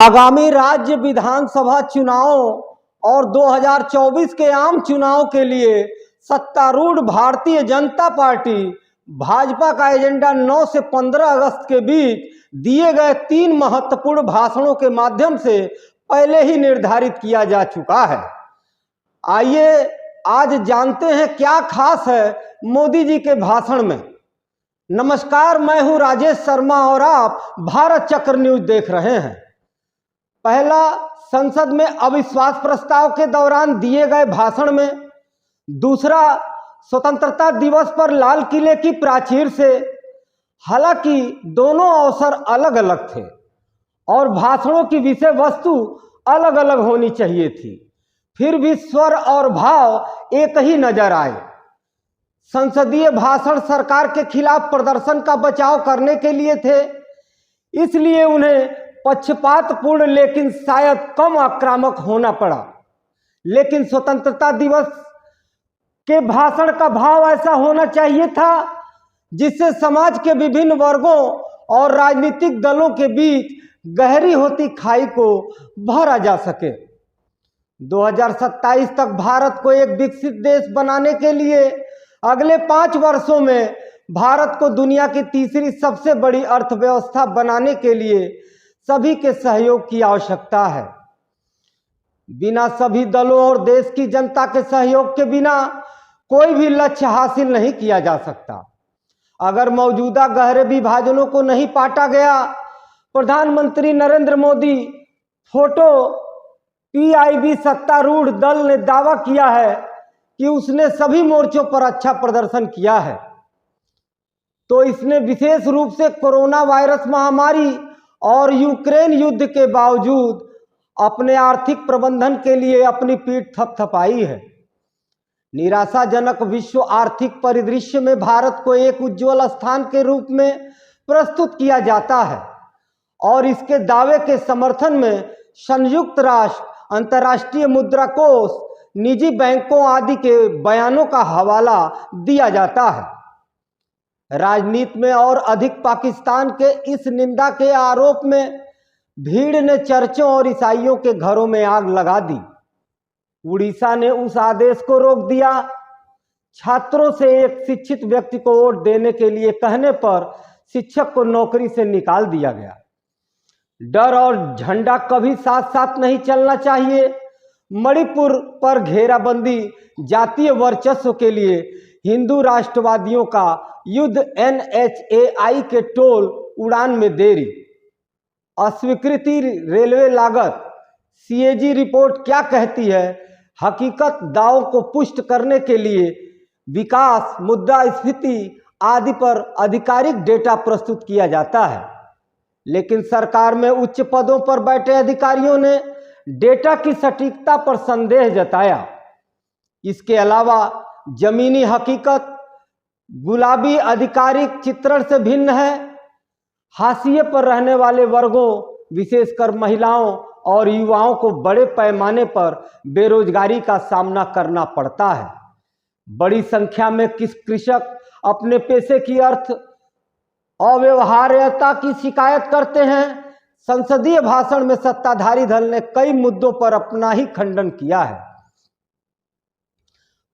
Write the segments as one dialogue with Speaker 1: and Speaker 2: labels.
Speaker 1: आगामी राज्य विधानसभा चुनाव और 2024 के आम चुनाव के लिए सत्तारूढ़ भारतीय जनता पार्टी भाजपा का एजेंडा 9 से 15 अगस्त के बीच दिए गए 3 महत्वपूर्ण भाषणों के माध्यम से पहले ही निर्धारित किया जा चुका है। आइए आज जानते हैं क्या खास है मोदी जी के भाषण में। नमस्कार, मैं हूं राजेश शर्मा और आप भारत चक्र न्यूज देख रहे हैं। पहला, संसद में अविश्वास प्रस्ताव के दौरान दिए गए भाषण में। दूसरा, स्वतंत्रता दिवस पर लाल किले की प्राचीर से। हालांकि दोनों अवसर अलग अलग थे और भाषणों की विषय वस्तु अलग अलग होनी चाहिए थी, फिर भी स्वर और भाव एक ही नजर आए। संसदीय भाषण सरकार के खिलाफ प्रदर्शन का बचाव करने के लिए थे, इसलिए उन्हें पक्षपातपूर्ण लेकिन शायद कम आक्रामक होना पड़ा। लेकिन स्वतंत्रता दिवस के भाषण का भाव ऐसा होना चाहिए था जिससे समाज के विभिन्न वर्गों और राजनीतिक दलों के बीच गहरी होती खाई को भरा जा सके। 2027 तक भारत को एक विकसित देश बनाने के लिए अगले 5 वर्षों में भारत को दुनिया की तीसरी सबसे बड़ी अर्थव्यवस्था बनाने के लिए सभी के सहयोग की आवश्यकता है। बिना सभी दलों और देश की जनता के सहयोग के बिना कोई भी लक्ष्य हासिल नहीं किया जा सकता। अगर मौजूदा गहरे विभाजनों को नहीं पाटा गया, प्रधानमंत्री नरेंद्र मोदी फोटो पीआईबी सत्तारूढ़ दल ने दावा किया है कि उसने सभी मोर्चों पर अच्छा प्रदर्शन किया है, तो इसने विशेष रूप से कोरोना वायरस महामारी और यूक्रेन युद्ध के बावजूद अपने आर्थिक प्रबंधन के लिए अपनी पीठ थपथपाई है। निराशाजनक विश्व आर्थिक परिदृश्य में भारत को एक उज्जवल स्थान के रूप में प्रस्तुत किया जाता है और इसके दावे के समर्थन में संयुक्त राष्ट्र, अंतर्राष्ट्रीय मुद्रा कोष, निजी बैंकों आदि के बयानों का हवाला दिया जाता है। राजनीति में और अधिक पाकिस्तान के इस निंदा के आरोप में भीड़ ने चर्चों और ईसाइयों के घरों में आग लगा दी। उड़ीसा ने उस आदेश को रोक दिया। छात्रों से एक शिक्षित व्यक्ति को वोट देने के लिए कहने पर शिक्षक को नौकरी से निकाल दिया गया। डर और झंडा कभी साथ साथ नहीं चलना चाहिए। मणिपुर पर घेराबंदी जातीय वर्चस्व के लिए हिंदू राष्ट्रवादियों का युद्ध, NHAI के टोल उड़ान में देरी, अस्वीकृति रेलवे लागत, CAG रिपोर्ट क्या कहती है, हकीकत दावों को पुष्ट करने के लिए विकास, मुद्रास्फीति आदि पर आधिकारिक डेटा प्रस्तुत किया जाता है। लेकिन सरकार में उच्च पदों पर बैठे अधिकारियों ने डेटा की सटीकता पर संदेह जताया। इसके अलावा जमीनी हकीकत गुलाबी आधिकारिक चित्रण से भिन्न है। हाशिए पर रहने वाले वर्गों, विशेषकर महिलाओं और युवाओं को बड़े पैमाने पर बेरोजगारी का सामना करना पड़ता है। बड़ी संख्या में कृषक अपने पेशे की अर्थ अव्यवहार्यता की शिकायत करते हैं। संसदीय भाषण में सत्ताधारी दल ने कई मुद्दों पर अपना ही खंडन किया है।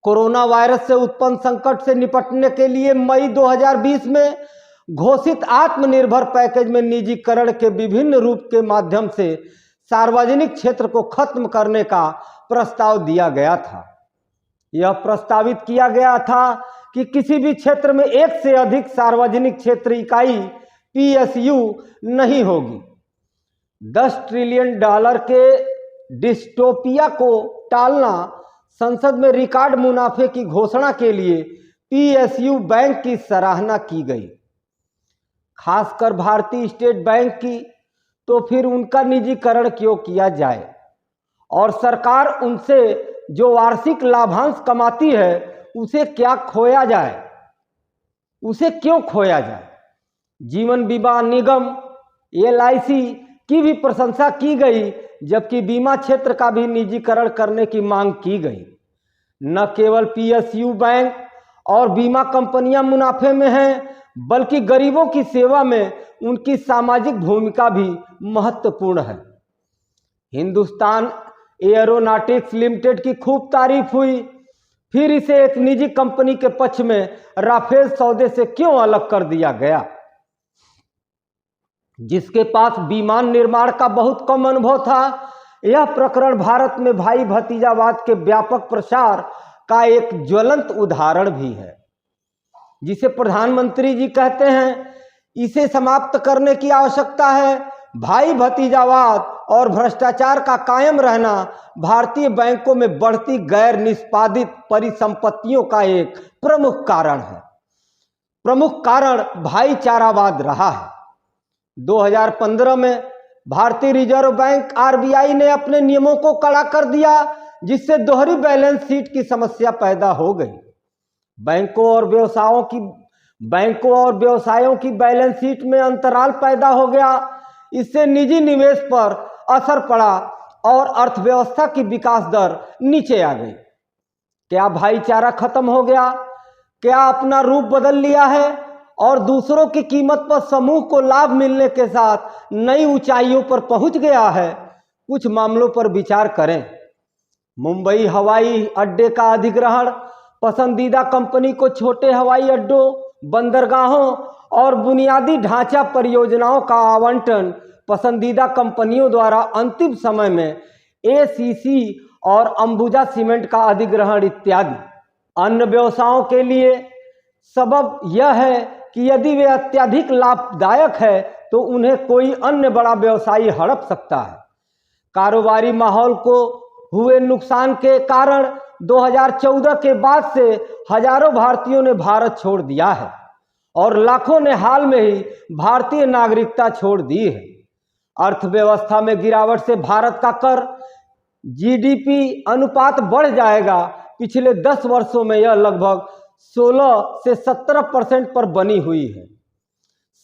Speaker 1: कोरोना वायरस से उत्पन्न संकट से निपटने के लिए मई 2020 में घोषित आत्मनिर्भर पैकेज में निजीकरण के विभिन्न रूप के माध्यम से सार्वजनिक क्षेत्र को खत्म करने का प्रस्ताव दिया गया था। यह प्रस्तावित किया गया था कि किसी भी क्षेत्र में एक से अधिक सार्वजनिक क्षेत्र इकाई PSU नहीं होगी। $10 ट्रिलियन के डिस्टोपिया को टालना, संसद में रिकॉर्ड मुनाफे की घोषणा के लिए PSU बैंक की सराहना की गई, खासकर भारतीय स्टेट बैंक की, तो फिर उनका निजीकरण क्यों किया जाए और सरकार उनसे जो वार्षिक लाभांश कमाती है उसे क्या खोया जाए, उसे क्यों खोया जाए। जीवन बीमा निगम LIC की भी प्रशंसा की गई, जबकि बीमा क्षेत्र का भी निजीकरण करने की मांग की गई। न केवल PSU बैंक और बीमा कंपनियां मुनाफे में हैं, बल्कि गरीबों की सेवा में उनकी सामाजिक भूमिका भी महत्वपूर्ण है। हिंदुस्तान एरोनॉटिक्स लिमिटेड की खूब तारीफ हुई, फिर इसे एक निजी कंपनी के पक्ष में राफेल सौदे से क्यों अलग कर दिया गया? जिसके पास विमान निर्माण का बहुत कम अनुभव था। यह प्रकरण भारत में भाई भतीजावाद के व्यापक प्रसार का एक ज्वलंत उदाहरण भी है, जिसे प्रधानमंत्री जी कहते हैं इसे समाप्त करने की आवश्यकता है। भाई भतीजावाद और भ्रष्टाचार का कायम रहना भारतीय बैंकों में बढ़ती गैर निष्पादित परिसंपत्तियों का एक प्रमुख कारण है। प्रमुख कारण भाईचारावाद रहा है। 2015 में भारतीय रिजर्व बैंक आरबीआई ने अपने नियमों को कड़ा कर दिया, जिससे दोहरी बैलेंस शीट की समस्या पैदा हो गई। बैंकों और व्यवसायों की बैलेंस शीट में अंतराल पैदा हो गया। इससे निजी निवेश पर असर पड़ा और अर्थव्यवस्था की विकास दर नीचे आ गई। क्या भाईचारा खत्म हो गया? क्या अपना रूप बदल लिया है और दूसरों की कीमत पर समूह को लाभ मिलने के साथ नई ऊंचाइयों पर पहुंच गया है? कुछ मामलों पर विचार करें। मुंबई हवाई अड्डे का अधिग्रहण, पसंदीदा कंपनी को छोटे हवाई अड्डों, बंदरगाहों और बुनियादी ढांचा परियोजनाओं का आवंटन पसंदीदा कंपनियों द्वारा अंतिम समय में एसीसी और अंबुजा सीमेंट का अधिग्रहण इत्यादि। अन्य व्यवसायों के लिए सबब यह है कि यदि वे अत्यधिक लाभदायक है तो उन्हें कोई अन्य बड़ा व्यवसायी हड़प सकता है। कारोबारी माहौल को हुए नुकसान के कारण 2014 के बाद से हजारों भारतीयों ने भारत छोड़ दिया है और लाखों ने हाल में ही भारतीय नागरिकता छोड़ दी है। अर्थव्यवस्था में गिरावट से भारत का कर जीडीपी अनुपात बढ़ जाएगा। पिछले 10 वर्षों में यह लगभग 16 से 17% पर बनी हुई है।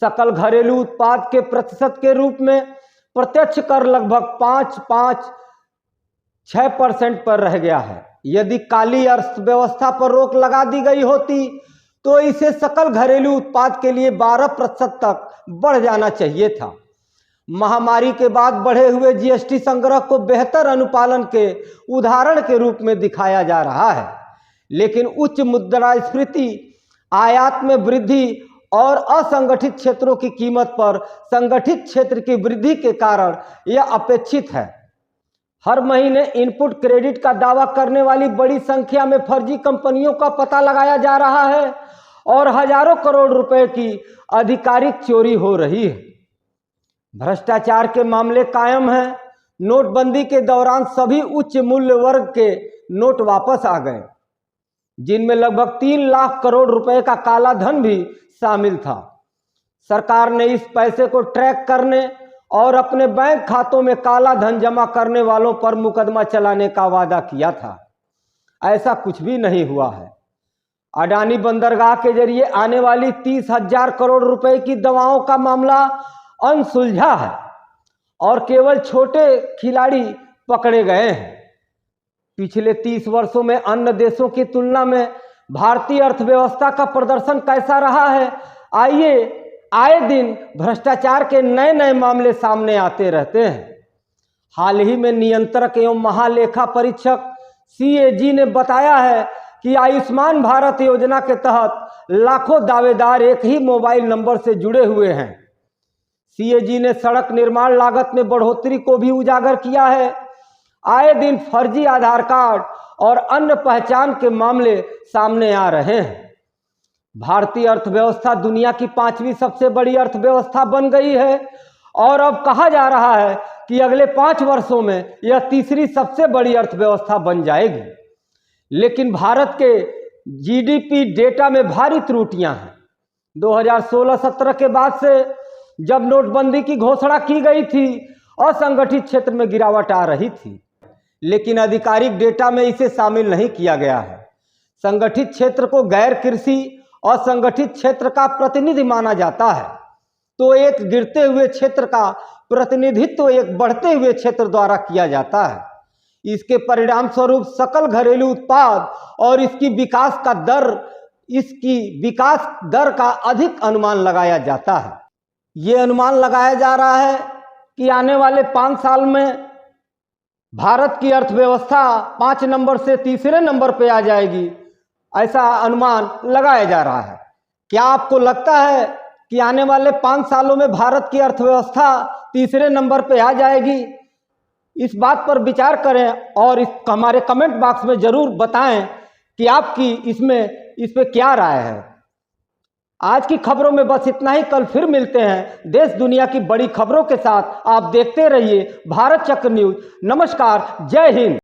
Speaker 1: सकल घरेलू उत्पाद के प्रतिशत के रूप में प्रत्यक्ष कर लगभग 5.6% पर रह गया है। यदि काली अर्थव्यवस्था पर रोक लगा दी गई होती तो इसे सकल घरेलू उत्पाद के लिए 12% तक बढ़ जाना चाहिए था। महामारी के बाद बढ़े हुए जीएसटी संग्रह को बेहतर अनुपालन के उदाहरण के रूप में दिखाया जा रहा है, लेकिन उच्च मुद्रास्फीति, आयात में वृद्धि और असंगठित क्षेत्रों की कीमत पर संगठित क्षेत्र की वृद्धि के कारण यह अपेक्षित है। हर महीने इनपुट क्रेडिट का दावा करने वाली बड़ी संख्या में फर्जी कंपनियों का पता लगाया जा रहा है और हजारों करोड़ रुपए की आधिकारिक चोरी हो रही है। भ्रष्टाचार के मामले कायम हैं। नोटबंदी के दौरान सभी उच्च मूल्य वर्ग के नोट वापस आ गए, जिनमें लगभग 3 लाख करोड़ रुपए का काला धन भी शामिल था। सरकार ने इस पैसे को ट्रैक करने और अपने बैंक खातों में काला धन जमा करने वालों पर मुकदमा चलाने का वादा किया था। ऐसा कुछ भी नहीं हुआ है। अडानी बंदरगाह के जरिए आने वाली 30,000 करोड़ रुपए की दवाओं का मामला अनसुलझा है और केवल छोटे खिलाड़ी पकड़े गए हैं। पिछले 30 वर्षों में अन्य देशों की तुलना में भारतीय अर्थव्यवस्था का प्रदर्शन कैसा रहा है? आइए, आए दिन भ्रष्टाचार के नए नए मामले सामने आते रहते हैं। हाल ही में नियंत्रक एवं महालेखा परीक्षक सीएजी ने बताया है कि आयुष्मान भारत योजना के तहत लाखों दावेदार एक ही मोबाइल नंबर से जुड़े हुए हैं। सीएजी ने सड़क निर्माण लागत में बढ़ोतरी को भी उजागर किया है। आए दिन फर्जी आधार कार्ड और अन्य पहचान के मामले सामने आ रहे हैं। भारतीय अर्थव्यवस्था दुनिया की 5वीं सबसे बड़ी अर्थव्यवस्था बन गई है और अब कहा जा रहा है कि अगले 5 वर्षों में यह तीसरी सबसे बड़ी अर्थव्यवस्था बन जाएगी। लेकिन भारत के जीडीपी डेटा में भारी त्रुटियां हैं। 2016-17 के बाद से जब नोटबंदी की घोषणा की गई थी, असंगठित क्षेत्र में गिरावट आ रही थी, लेकिन आधिकारिक डेटा में इसे शामिल नहीं किया गया है। संगठित क्षेत्र को गैर कृषि असंगठित क्षेत्र का प्रतिनिधि माना जाता है, तो एक गिरते हुए क्षेत्र का प्रतिनिधित्व एक बढ़ते हुए क्षेत्र द्वारा किया जाता है। इसके परिणाम स्वरूप सकल घरेलू उत्पाद और इसकी विकास दर का अधिक अनुमान लगाया जाता है। ये अनुमान लगाया जा रहा है कि आने वाले 5 साल में भारत की अर्थव्यवस्था 5 नंबर से तीसरे नंबर पे आ जाएगी, ऐसा अनुमान लगाया जा रहा है। क्या आपको लगता है कि आने वाले 5 सालों में भारत की अर्थव्यवस्था तीसरे नंबर पे आ जाएगी? इस बात पर विचार करें और हमारे कमेंट बॉक्स में जरूर बताएं कि आपकी इस पे क्या राय है। आज की खबरों में बस इतना ही। कल फिर मिलते हैं देश दुनिया की बड़ी खबरों के साथ। आप देखते रहिए भारत चक्र न्यूज। नमस्कार, जय हिंद।